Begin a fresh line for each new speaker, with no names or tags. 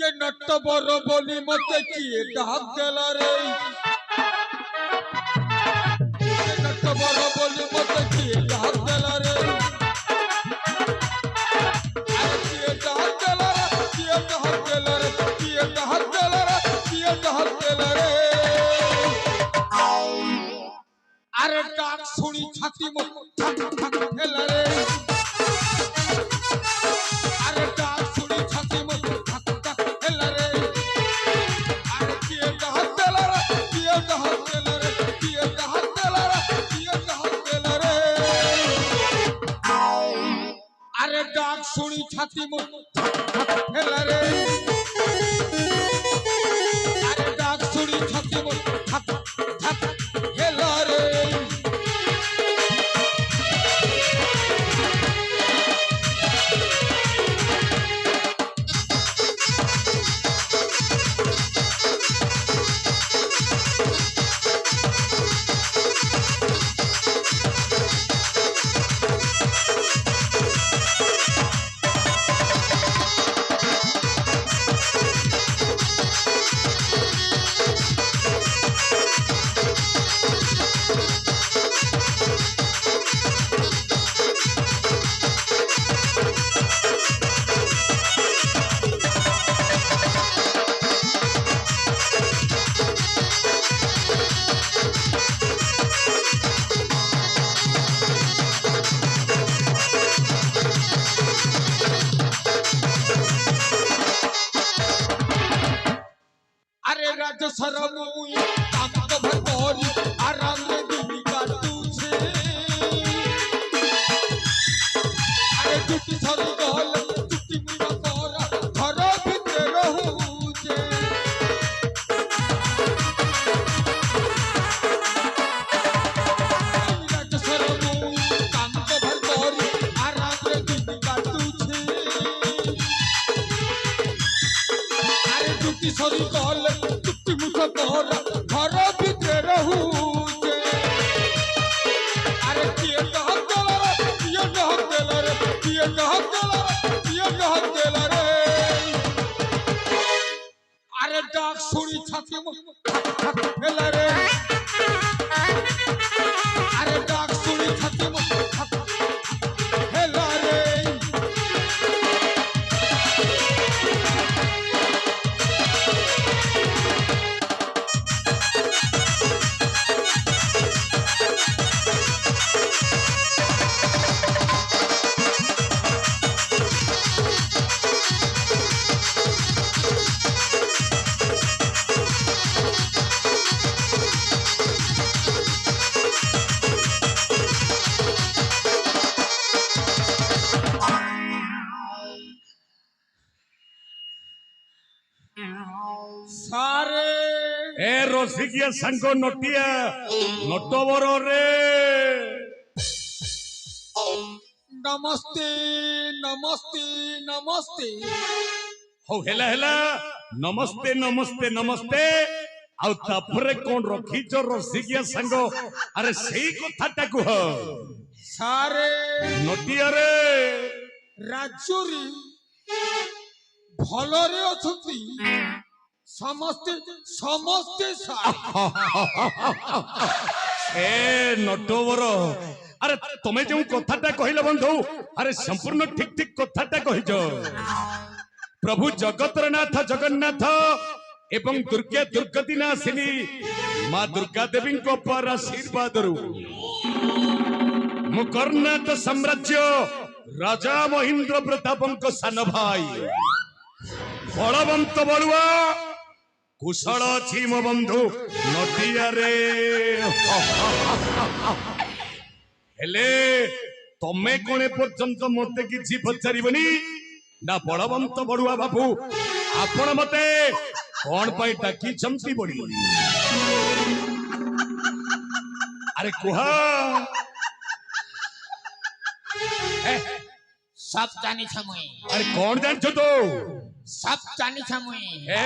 ये नट बड़ बोली मत किए डाक देला रे नट बड़ बोली मत किए डाक देला रे अरे किए डाक देला रे किए डाक देला रे किए डाक देला रे किए डाक देला रे अरे डाक सुनी छाती में ठक ठक हेला रे अरे डाक सुनी छाती में ठक ठक हेला रे अरे किए डाक देला रे किए डाक देला रे किए डाक देला रे किए डाक देला रे अरे डाक सुनी छाती में ठक ठक हेला रे अरे डाक सुनी छाती में ठक ठक हेला रे अरे राज सरमुई काम तो भरपूरी आराम में दिली काटू छे अरे टूटी सरी गल टूटी मीरा तोरा घर भीतर रहू छे राज सरमुई काम तो भरपूरी आराम में दिली काटू छे अरे टूटी सरी गल तोरा घर भीतर रहू छे अरे किए डाक देला रे किए डाक देला रे किए डाक देला रे किए डाक देला रे अरे डाक सुनी छाती में ठक ठक हेला रे अरे डाक सुनी छाती में ठक ठक हेला रे सारे
ए रोसिकिया संगो नोटिया नोटो बरो रे
नमस्ते नमस्ते नमस्ते
हो हेला हेला नमस्ते नमस्ते नमस्ते आउ तापरे कोन रखिचो रोसिकिया संगो अरे सेही कथाटा कुह
सारे
नोटिया रे
राज्यरी भलरे अछंती समस्ते समस्ते
ए नटोवर अरे तुमे जो कथाटा कहिला बंधु अरे संपूर्ण ठीक ठीक कथाटा कहिजो प्रभु जगतर नाथ जगन्नाथ एवं दुर्गा दुर्गति नासिनी मां दुर्गा देवी को पर आशीर्वाद रु मुकर्नाथ साम्राज्य राजा महेंद्र प्रतापंक सान भाई बलवंत बलुआ कुशल अछि मो बंधु नदिया रे हेले तमे कोने पर्यंत मते किछि पचारिबनी ना बलवंत बलुआ बाबू आपण मते कोन पई टाकी चमती बड़ी अरे कुहा
सब जानी छमुई
अरे कौन जान छो तो
सब जानी छमुई
ए